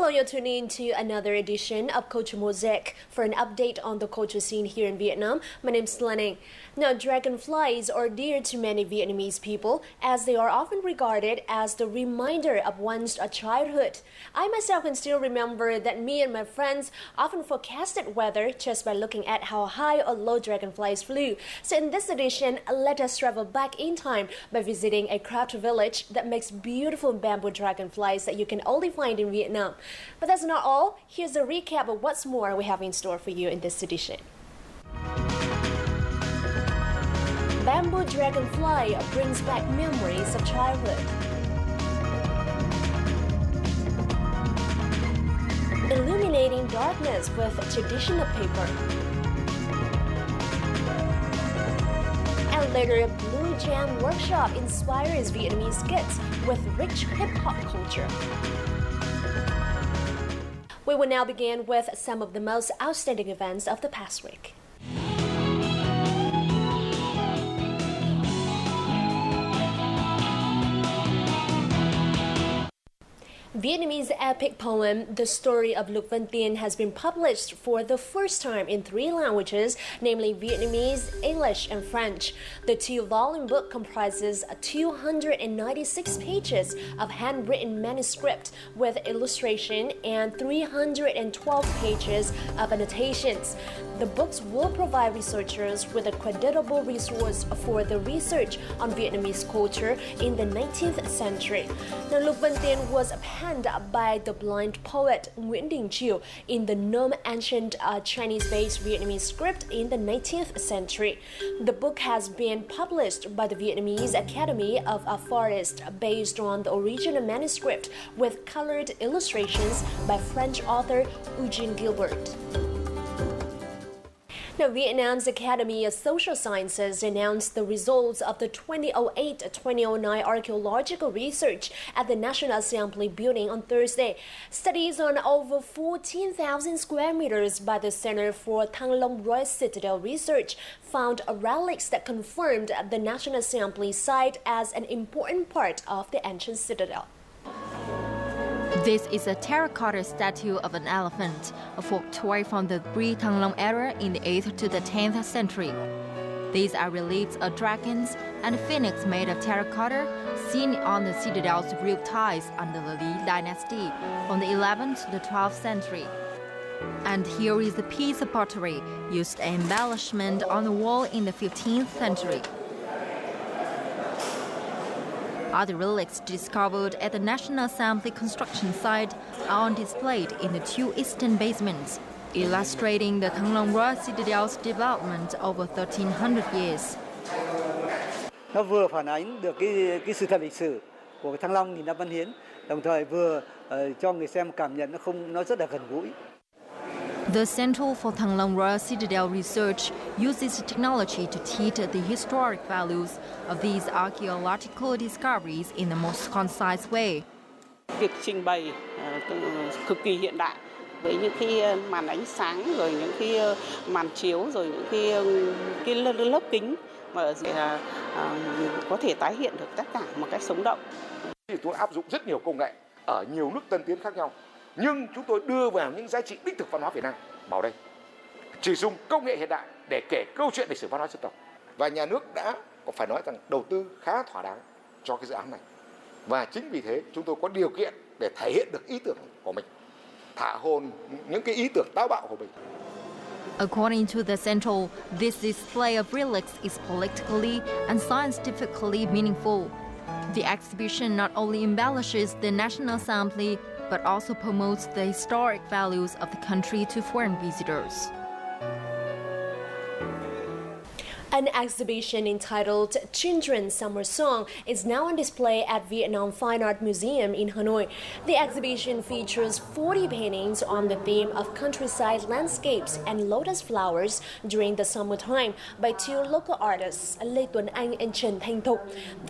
Hello, you're tuning in to another edition of Culture Mosaic for an update on the culture scene here in Vietnam. My name's Lenning. Now, dragonflies are dear to many Vietnamese people as they are often regarded as the reminder of one's childhood. I myself can still remember that me and my friends often forecasted weather just by looking at how high or low dragonflies flew. So in this edition, let us travel back in time by visiting a craft village that makes beautiful bamboo dragonflies that you can only find in Vietnam. But that's not all. Here's a recap of what's more we have in store for you in this edition. Bamboo dragonfly brings back memories of childhood. Illuminating darkness with traditional paper. And later, Blue Jam Workshop inspires Vietnamese kids with rich hip-hop culture. We will now begin with some of the most outstanding events of the past week. Vietnamese epic poem The Story of Lục Vân Tiên has been published for the first time in 3 languages, namely Vietnamese, English, and French. The 2-volume book comprises 296 pages of handwritten manuscript with illustration and 312 pages of annotations. The books will provide researchers with a creditable resource for the research on Vietnamese culture in the 19th century. Now, Lục Vân Tiên was penned by the blind poet Nguyễn Đình Chiểu in the non-ancient Chinese-based Vietnamese script in the 19th century. The book has been published by the Vietnamese Academy of Artists based on the original manuscript with colored illustrations by French author Eugene Gilbert. Now, Vietnam's Academy of Social Sciences announced the results of the 2008-2009 archaeological research at the National Assembly building on Thursday. Studies on over 14,000 square meters by the Center for Thăng Long Royal Citadel Research found relics that confirmed the National Assembly site as an important part of the ancient citadel. This is a terracotta statue of an elephant, a folk toy from the pre-Thăng Long era in the 8th to the 10th century. These are reliefs of dragons and a phoenix made of terracotta seen on the citadel's roof tiles under the Lý dynasty from the 11th to the 12th century. And here is a piece of pottery used as embellishment on the wall in the 15th century. Other relics discovered at the National Assembly construction site are on display in the 2 eastern basements, illustrating the Thăng Long Royal Citadel's development over 1,300 years. Nó vừa phản ánh được cái sự thật lịch sử của cái Thăng Long nghìn năm văn hiến, đồng thời vừa cho người xem cảm nhận nó rất là gần gũi. The Center for Thăng Long Royal Citadel Research uses technology to teach the historic values of these archaeological discoveries in the most concise way. Việc trình bày cực kỳ hiện đại với những cái màn ánh sáng rồi những cái màn chiếu rồi những cái lớp kính mà có thể tái hiện được tất cả một cách sống động. Chúng tôi áp dụng rất nhiều công nghệ ở nhiều nước tân tiến khác nhau. Nhưng chúng tôi đưa vào những giá trị đích thực văn hóa Việt Nam vào đây. Chỉ dùng công nghệ hiện đại để kể câu chuyện lịch sử văn hóa dân tộc. Và nhà nước đã phải nói rằng đầu tư khá thỏa đáng cho cái dự án này. Và chính vì thế chúng tôi có điều kiện để thể hiện được ý tưởng của mình. Thả hồn những cái ý tưởng táo bạo của mình. According to the Central, this display of relics is politically and scientifically meaningful. The exhibition not only embellishes the National Assembly but also promotes the historic values of the country to foreign visitors. An exhibition entitled Children's Summer Song is now on display at Vietnam Fine Art Museum in Hanoi. The exhibition features 40 paintings on the theme of countryside landscapes and lotus flowers during the summertime by 2 local artists, Lê Tuấn Anh and Trần Thanh Thục.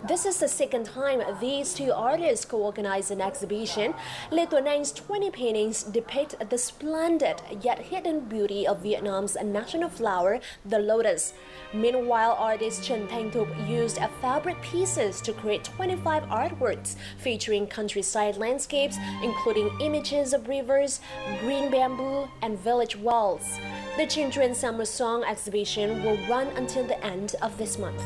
This is the second time these 2 artists co-organize an exhibition. Lê Tuấn Anh's 20 paintings depict the splendid yet hidden beauty of Vietnam's national flower, the lotus. Meanwhile, Meanwhile, artist Trần Thanh Thục used fabric pieces to create 25 artworks featuring countryside landscapes, including images of rivers, green bamboo, and village walls. The Children's Summer Song exhibition will run until the end of this month.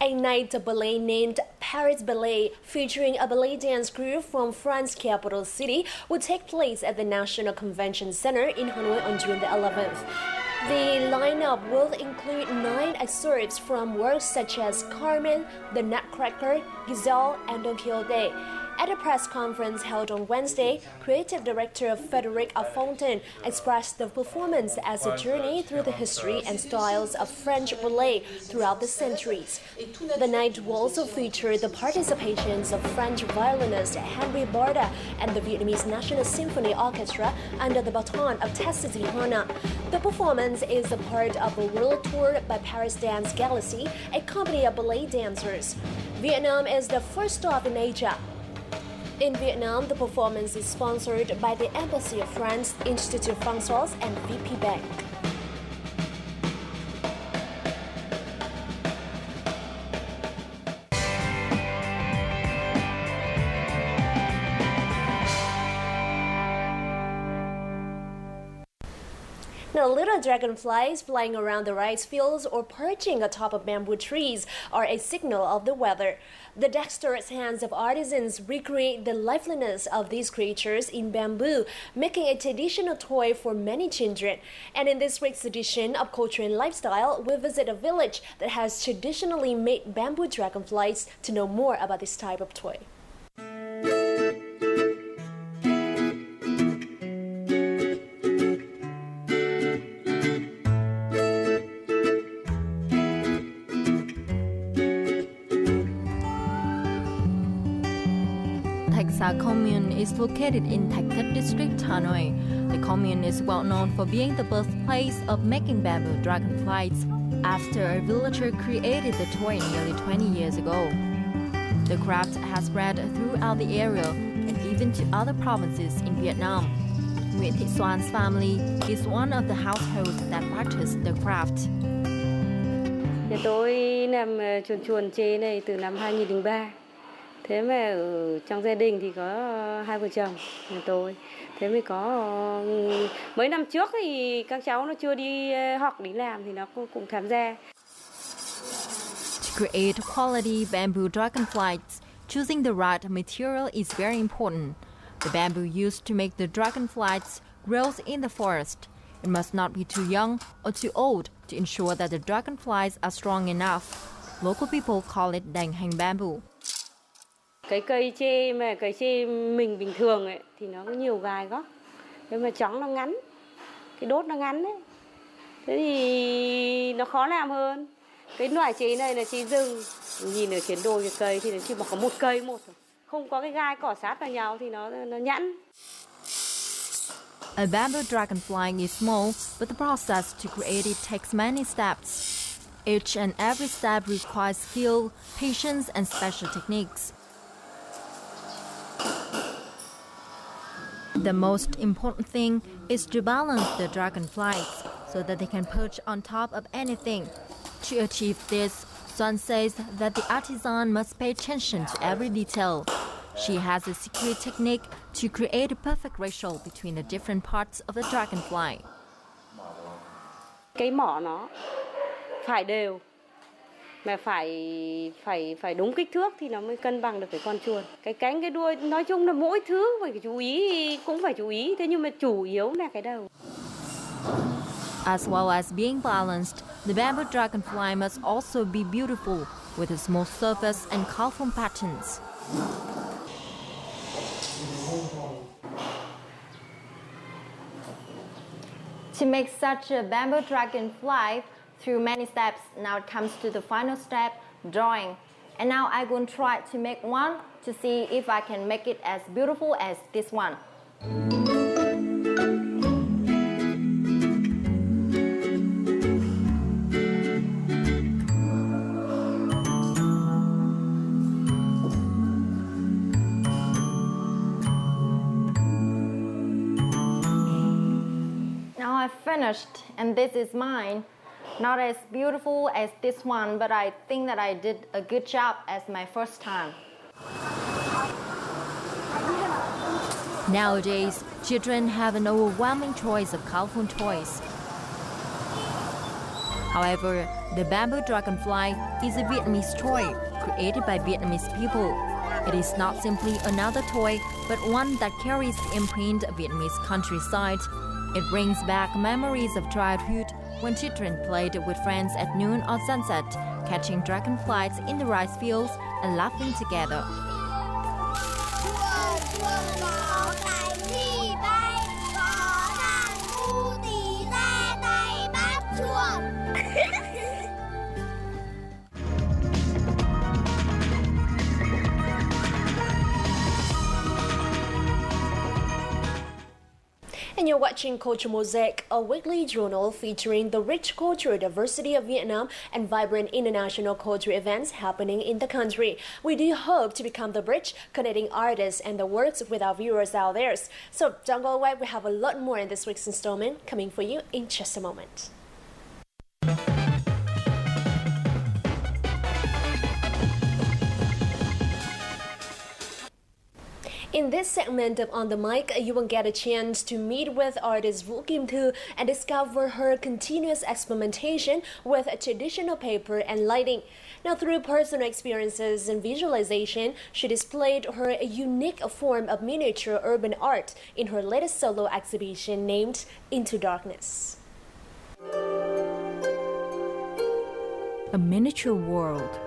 A night of ballet named Paris Ballet, featuring a ballet dance group from France's capital city, will take place at the National Convention Center in Hanoi on June the 11th. The lineup will include 9 excerpts from works such as Carmen, The Nutcracker, Giselle, and Don Quixote. At a press conference held on Wednesday, creative director Frédéric Afontaine expressed the performance as a journey through the history and styles of French ballet throughout the centuries. The night will also feature the participations of French violinist Henri Barda and the Vietnamese National Symphony Orchestra under the baton of Tessy Hana. The performance is a part of a world tour by Paris Dance Galaxy, a company of ballet dancers. Vietnam is the first stop in Asia. In Vietnam, the performance is sponsored by the Embassy of France, Institut Français, and VP Bank. Now, little dragonflies flying around the rice fields or perching atop of bamboo trees are a signal of the weather. The dexterous hands of artisans recreate the liveliness of these creatures in bamboo, making a traditional toy for many children. And in this week's edition of Culture and Lifestyle, we visit a village that has traditionally made bamboo dragonflies to know more about this type of toy. Sa commune is located in Thạch Thất district, Hanoi. The commune is well known for being the birthplace of making bamboo dragonflies after a villager created the toy nearly 20 years ago. The craft has spread throughout the area and even to other provinces in Vietnam. Nguyễn Thị Soan's family is one of the households that practice the craft. Tôi làm chuồn chế này từ năm 2003. Thế mà ở trong gia đình thì có 2 vợ chồng nhà tôi. Thế mới có mấy năm trước thì các cháu nó chưa đi học đi làm thì nó cũng tham gia. To create quality bamboo dragonflies, choosing the right material is very important. The bamboo used to make the dragonflies grows in the forest. It must not be too young or too old to ensure that the dragonflies are strong enough. Local people call it dang hành bamboo. Cái cây tre mình bình thường ấy thì nó có nhiều gai góc. Thế mà trắng nó ngắn. Cái đốt nó ngắn ấy. Thế thì nó khó làm hơn. Cái loại chế này là chế rừng. Nhìn ở trên đồi cái cây thì nó chỉ có một cây một thôi. Không có cái gai cỏ sát vào nhau thì nó nhẵn. A bamboo dragonfly is small, but the process to create it takes many steps. Each and every step requires skill, patience, and special techniques. The most important thing is to balance the dragonflies so that they can perch on top of anything. To achieve this, Sun says that the artisan must pay attention to every detail. She has a secret technique to create a perfect ratio between the different parts of the dragonfly. Cái mỏ nó phải đều, mà phải đúng kích thước thì nó mới cân bằng được cái con chuồn. Cái cánh, cái đuôi, nói chung là mỗi thứ phải chú ý, cũng phải chú ý. Thế nhưng mà chủ yếu là cái đầu. As well as being balanced, the bamboo dragonfly must also be beautiful with a smooth surface and colorful patterns. To make such a bamboo dragonfly through many steps, now it comes to the final step, drawing. And now I'm going to try to make one to see if I can make it as beautiful as this one. I finished, and this is mine. Not as beautiful as this one, but I think that I did a good job as my first time. Nowadays, children have an overwhelming choice of colorful toys. However, the bamboo dragonfly is a Vietnamese toy created by Vietnamese people. It is not simply another toy, but one that carries the imprint of Vietnamese countryside. It brings back memories of childhood when children played with friends at noon or sunset, catching dragonflies in the rice fields and laughing together. And you're watching Culture Mosaic, a weekly journal featuring the rich cultural diversity of Vietnam and vibrant international cultural events happening in the country. We do hope to become the bridge connecting artists and the works with our viewers out there. So don't go away, we have a lot more in this week's installment coming for you in just a moment. In this segment of On the Mic, you will get a chance to meet with artist Vũ Kim Thư and discover her continuous experimentation with traditional paper and lighting. Now, through personal experiences and visualization, she displayed her unique form of miniature urban art in her latest solo exhibition named Into Darkness. A miniature world.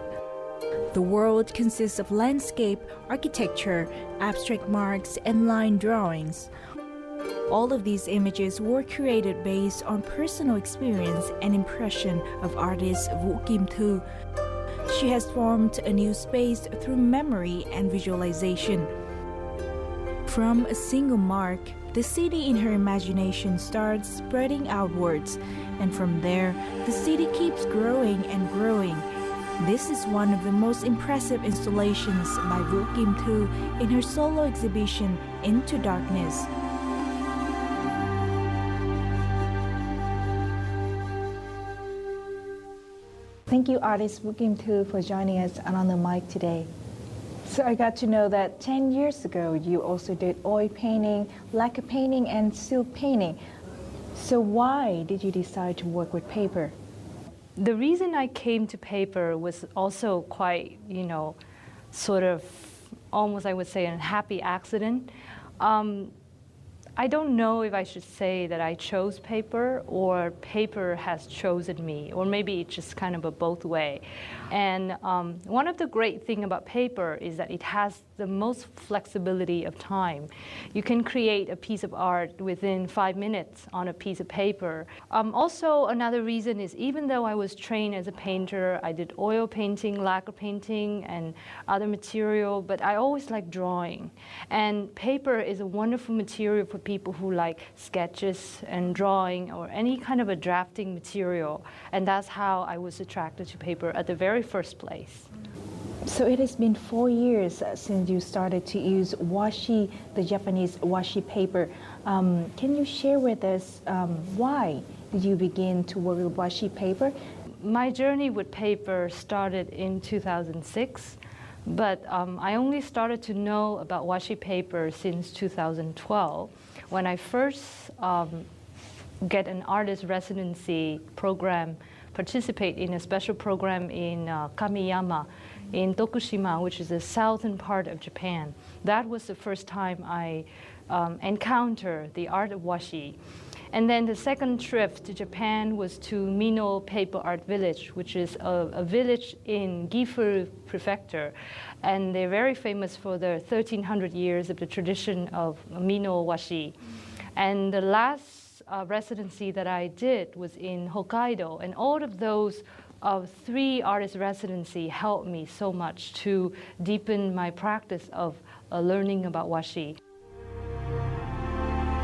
The world consists of landscape, architecture, abstract marks, and line drawings. All of these images were created based on personal experience and impression of artist Vũ Kim Thư. She has formed a new space through memory and visualization. From a single mark, the city in her imagination starts spreading outwards, and from there, the city keeps growing and growing. This is one of the most impressive installations by Vũ Kim Thư in her solo exhibition Into Darkness. Thank you, artist Vũ Kim Thư, for joining us on the mic today. So I got to know that 10 years ago you also did oil painting, lacquer painting, and silk painting. So why did you decide to work with paper? The reason I came to paper was also quite, sort of almost, I would say, a happy accident. I don't know if I should say that I chose paper or paper has chosen me, or maybe it's just kind of a both way. And one of the great things about paper is that it has the most flexibility of time. You can create a piece of art within 5 minutes on a piece of paper. Also, another reason is even though I was trained as a painter, I did oil painting, lacquer painting, and other material, but I always liked drawing. And paper is a wonderful material for people who like sketches and drawing or any kind of a drafting material. And that's how I was attracted to paper at the very first place. So it has been 4 years since you started to use washi, the Japanese washi paper. Can you share with us why did you begin to work with washi paper? My journey with paper started in 2006, but I only started to know about washi paper since 2012, when I first get an artist residency program, participate in a special program in Kamiyama, in Tokushima, which is the southern part of Japan. That was the first time I encountered the art of washi. And then the second trip to Japan was to Mino Paper Art Village, which is a village in Gifu Prefecture. And they're very famous for their 1,300 years of the tradition of Mino washi. And the last residency that I did was in Hokkaido. And all of those 3 artist residency helped me so much to deepen my practice of learning about washi.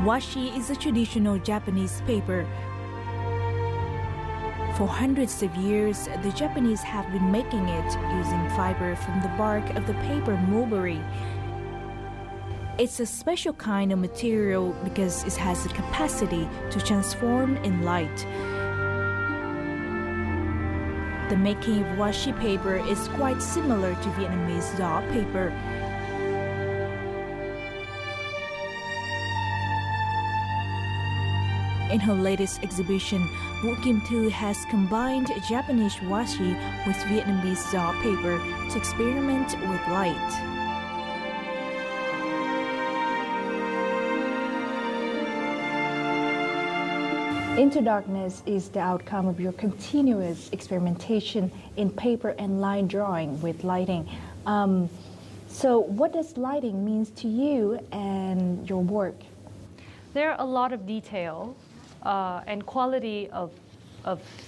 Washi is a traditional Japanese paper. For hundreds of years, the Japanese have been making it using fiber from the bark of the paper mulberry. It's a special kind of material because it has the capacity to transform in light. The making of washi paper is quite similar to Vietnamese gió paper. In her latest exhibition, Vũ Kim Thu has combined Japanese washi with Vietnamese gió paper to experiment with light. Into Darkness is the outcome of your continuous experimentation in paper and line drawing with lighting. So what does lighting mean to you and your work? There are a lot of detail and quality of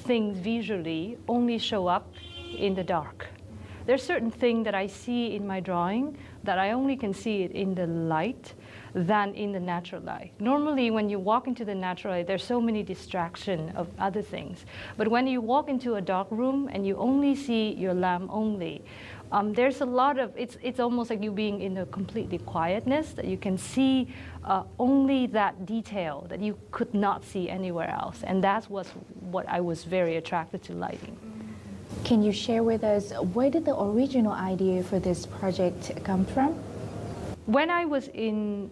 things visually only show up in the dark. There's certain things that I see in my drawing that I only can see it in the light than in the natural light. Normally, when you walk into the natural light, there's so many distractions of other things. But when you walk into a dark room and you only see your lamp only, there's a lot of, it's almost like you being in a completely quietness, that you can see only that detail that you could not see anywhere else. And that's what I was very attracted to lighting. Can you share with us, where did the original idea for this project come from? When I was in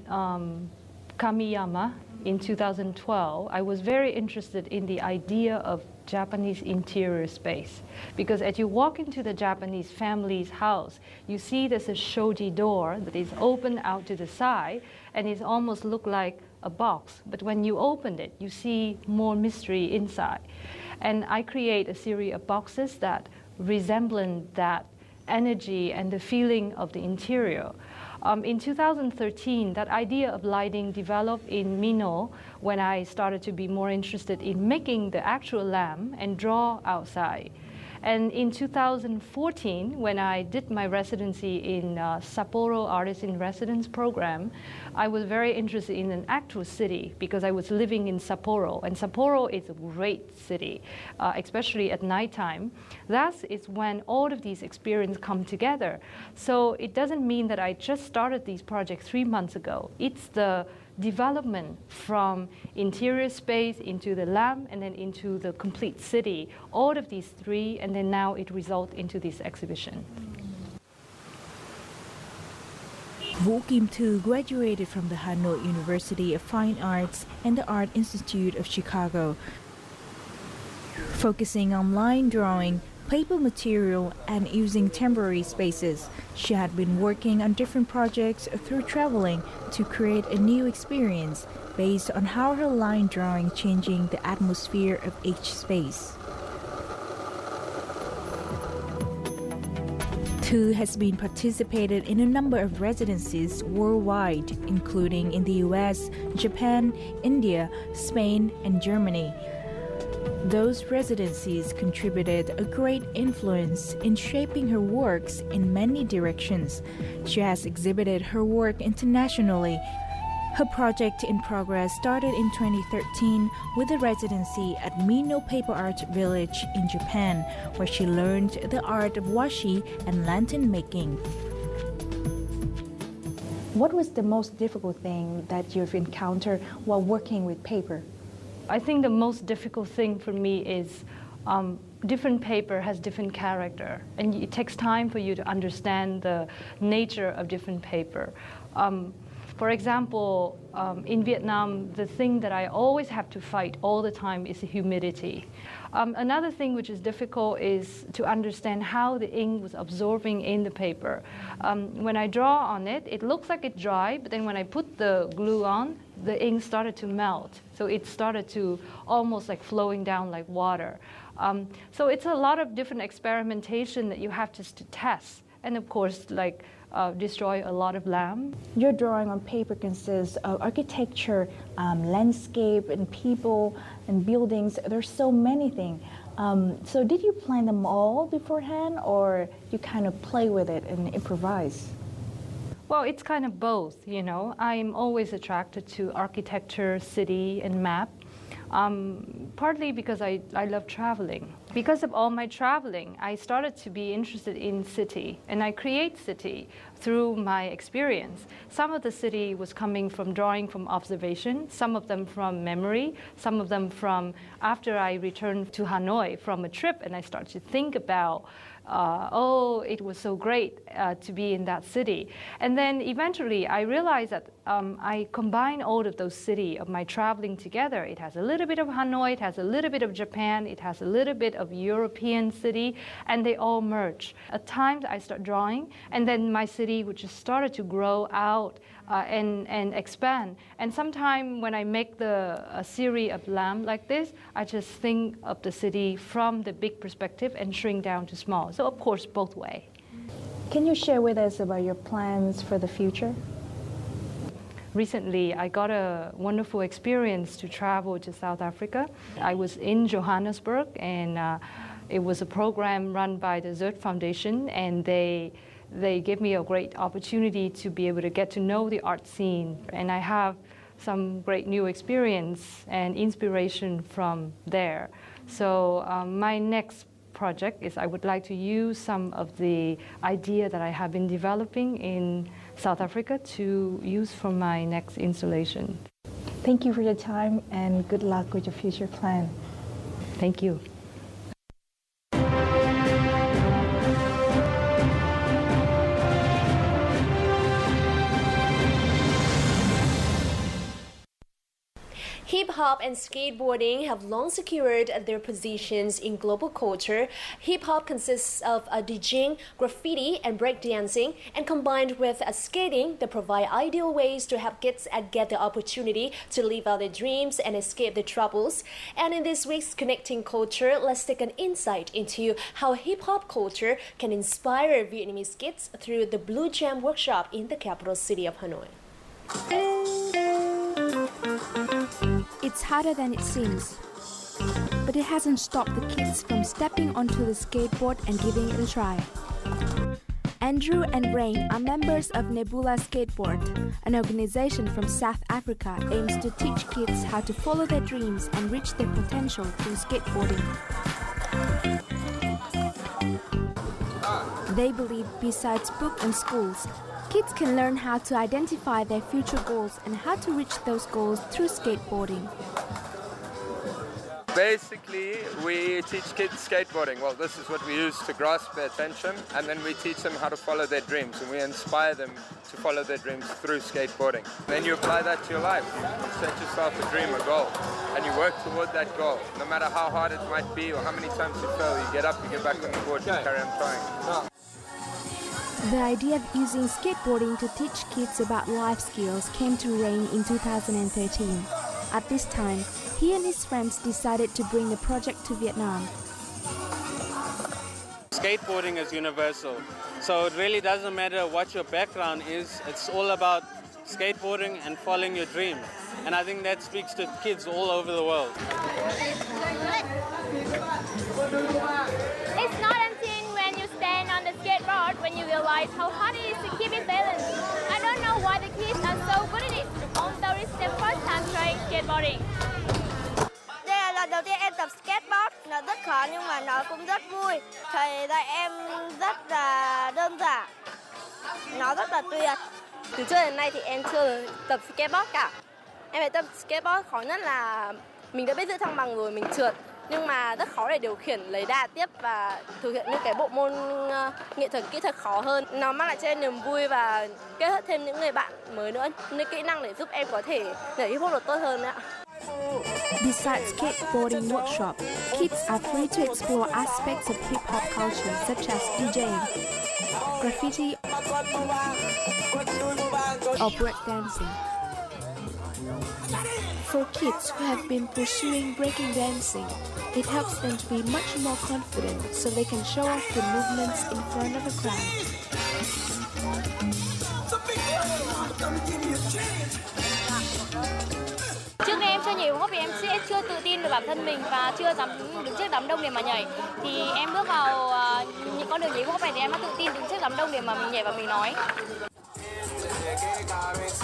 Kamiyama in 2012, I was very interested in the idea of Japanese interior space. Because as you walk into the Japanese family's house, you see there's a shoji door that is open out to the side, and it almost looks like a box. But when you open it, you see more mystery inside. And I create a series of boxes that resemble that energy and the feeling of the interior. In 2013, that idea of lighting developed in Mino when I started to be more interested in making the actual lamp and draw outside. And in 2014, when I did my residency in Sapporo Artist in Residence program, I was very interested in an actual city because I was living in Sapporo. And Sapporo is a great city, especially at nighttime. That is when all of these experiences come together. So it doesn't mean that I just started these projects 3 months ago. It's the development from interior space into the lamp and then into the complete city, all of these three, and then now it results into this exhibition. Vũ Kim Thu graduated from the Hanoi University of Fine Arts and the Art Institute of Chicago, focusing on line drawing, paper material, and using temporary spaces. She had been working on different projects through traveling to create a new experience based on how her line drawing changing the atmosphere of each space. Thu has been participated in a number of residencies worldwide, including in the US, Japan, India, Spain, and Germany. Those residencies contributed a great influence in shaping her works in many directions. She has exhibited her work internationally. Her project in progress started in 2013 with a residency at Mino Paper Art Village in Japan, where she learned the art of washi and lantern making. What was the most difficult thing that you've encountered while working with paper? I think the most difficult thing for me is different paper has different character, and it takes time for you to understand the nature of different paper. For example, in Vietnam, the thing that I always have to fight all the time is humidity. Another thing which is difficult is to understand how the ink was absorbing in the paper. When I draw on it, it looks like it's dry, but then when I put the glue on, the ink started to melt. So it started to almost like flowing down like water. So it's a lot of different experimentation that you have just to test. And of course, like destroy a lot of lamp. Your drawing on paper consists of architecture, landscape, and people, and buildings. There's so many things. So did you plan them all beforehand, or you kind of play with it and improvise? Well, it's kind of both, you know. I'm always attracted to architecture, city, and map. Partly because I love traveling. Because of all my traveling, I started to be interested in city, and I create city through my experience. Some of the city was coming from drawing from observation, some of them from memory, some of them from after I returned to Hanoi from a trip, and I started to think about it was so great to be in that city. And then eventually I realized that I combine all of those cities of my traveling together. It has a little bit of Hanoi, it has a little bit of Japan, it has a little bit of European city, and they all merge. At times I start drawing, and then my city would just started to grow out and expand. And sometimes when I make a series of lamp like this, I just think of the city from the big perspective and shrink down to small. So of course, both ways. Can you share with us about your plans for the future? Recently, I got a wonderful experience to travel to South Africa. I was in Johannesburg, and it was a program run by the Zert Foundation, and they gave me a great opportunity to be able to get to know the art scene. And I have some great new experience and inspiration from there. So my next project is I would like to use some of the idea that I have been developing in South Africa to use for my next installation. Thank you for your time and good luck with your future plan. Thank you. Hip-hop and skateboarding have long secured their positions in global culture. Hip-hop consists of DJing, graffiti, and breakdancing, and combined with skating, they provide ideal ways to help kids get the opportunity to live out their dreams and escape their troubles. And in this week's Connecting Culture, let's take an insight into how hip-hop culture can inspire Vietnamese kids through the Blue Jam workshop in the capital city of Hanoi. It's harder than it seems, but it hasn't stopped the kids from stepping onto the skateboard and giving it a try. Andrew and Rain are members of Nebula Skateboard, an organization from South Africa aims to teach kids how to follow their dreams and reach their potential through skateboarding. They believe besides book and schools, kids can learn how to identify their future goals and how to reach those goals through skateboarding. Basically, we teach kids skateboarding. Well, this is what we use to grasp their attention, and then we teach them how to follow their dreams, and we inspire them to follow their dreams through skateboarding. Then you apply that to your life. You set yourself a dream, a goal, and you work toward that goal. No matter how hard it might be or how many times you fail, you get up, you get back on the board, and carry on trying. The idea of using skateboarding to teach kids about life skills came to Rain in 2013. At this time, he and his friends decided to bring the project to Vietnam. Skateboarding is universal, so it really doesn't matter what your background is. It's all about skateboarding and following your dream. And I think that speaks to kids all over the world. It's not until when you stand on the skateboard when you realize how hard it is to keep it balanced. I don't know why the kids are so good at it, although it's their first time trying skateboarding. Đây là lần đầu tiên em tập skateboard, nó rất khó nhưng mà nó cũng rất vui. Thầy dạy em rất là đơn giản, nó rất là tuyệt. Từ trước đến nay thì em chưa tập skateboard cả. Em phải tập skateboard khó nhất là mình đã biết giữ thăng bằng rồi, mình trượt. Nhưng mà rất khó để điều khiển, lấy đà tiếp và thực hiện những cái bộ môn nghệ thuật kỹ thuật khó hơn. Nó mang lại cho em niềm vui và kết hợp thêm những người bạn mới nữa, những kỹ năng để giúp em có thể nhảy hip hop được tốt hơn nữa. Besides skateboarding workshop, kids are free to explore aspects of hip-hop culture such as DJing, graffiti, or breakdancing. For kids who have been pursuing breaking dancing, it helps them to be much more confident so they can show off the movements in front of a crowd. Trước đây em chưa nhảy hip hop vì em chưa tự tin về bản thân mình và chưa dám đứng trước đám đông để mà nhảy. Thì em bước vào những con đường nhảy hip hop này thì em đã tự tin đứng trước đám đông để mà mình nhảy và mình nói.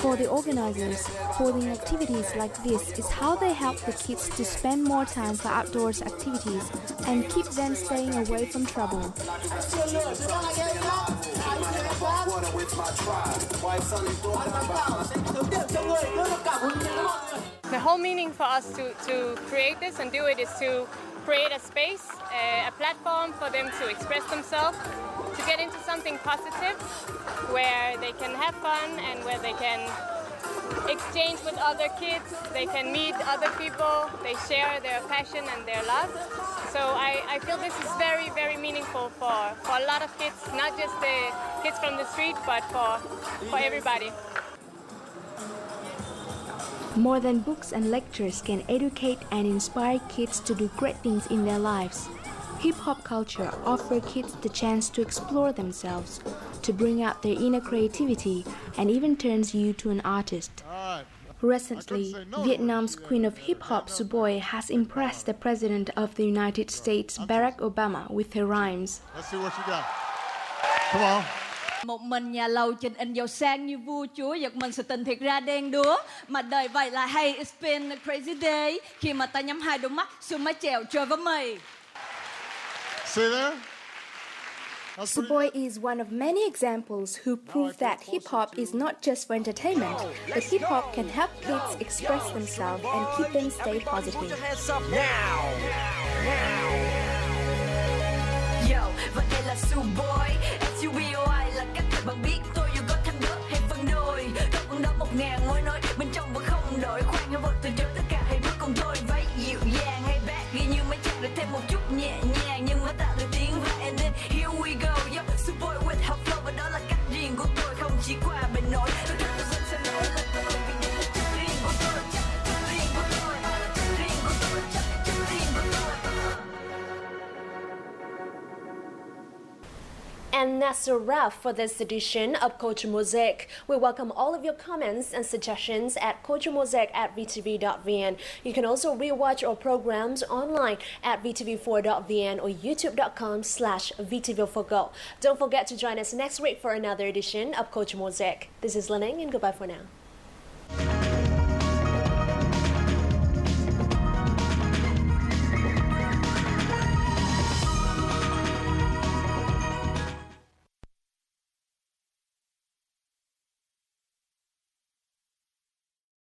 For the organizers, holding activities like this is how they help the kids to spend more time for outdoors activities and keep them staying away from trouble. The whole meaning for us to create this and do it is to create a space, a platform for them to express themselves, to get into something positive where they can have fun and where they can exchange with other kids, they can meet other people, they share their passion and their love. So I feel this is very, very meaningful for a lot of kids, not just the kids from the street, but for everybody. More than books and lectures can educate and inspire kids to do great things in their lives. Hip-hop culture offers kids the chance to explore themselves, to bring out their inner creativity, and even turns you to an artist. Recently, Vietnam's queen of hip-hop, Suboi, has impressed the President of the United States, Barack Obama, with her rhymes. Let's see what you got. Come on. Một mình nhà lầu trình in giàu sang như vua chúa, giật mình sự tình thiệt ra đen đúa. Mà đời vậy là hey, it's been a crazy day. Khi mà ta nhắm hai đôi mắt, xuống mái chèo trôi với mây. See there? Suboi is one of many examples who prove that hip-hop is not just for entertainment, but hip-hop can help kids express themselves and keep them stay positive. Yo, và đây là Suboi, SUBOI là cách bạn biết tôi dù có thành đất hay phân đôi. Đâu cũng đó 1000 ngôi nói bên trong vẫn không đổi. Khoan hay vượt từ trước tất cả hãy bước cùng tôi. Váy dịu dàng hay baggy như mấy chàng được thêm một chút nhẹ nhàng nhưng mà tạo được tiếng và and then here we go. Yo, Suboi with her flow và đó là cách riêng của tôi không chỉ qua bên nỗi. Tôi thích tôi vẫn sẽ nói là tôi vì những cái chất riêng của tôi, chất riêng của tôi, chất riêng của tôi, chất riêng của tôi. And that's a wrap for this edition of Culture Mosaic. We welcome all of your comments and suggestions at culturemosaic@vtv.vn. You can also rewatch our programs online at vtv4.vn or youtube.com/vtvfogo. Don't forget to join us next week for another edition of Culture Mosaic. This is Lening and goodbye for now.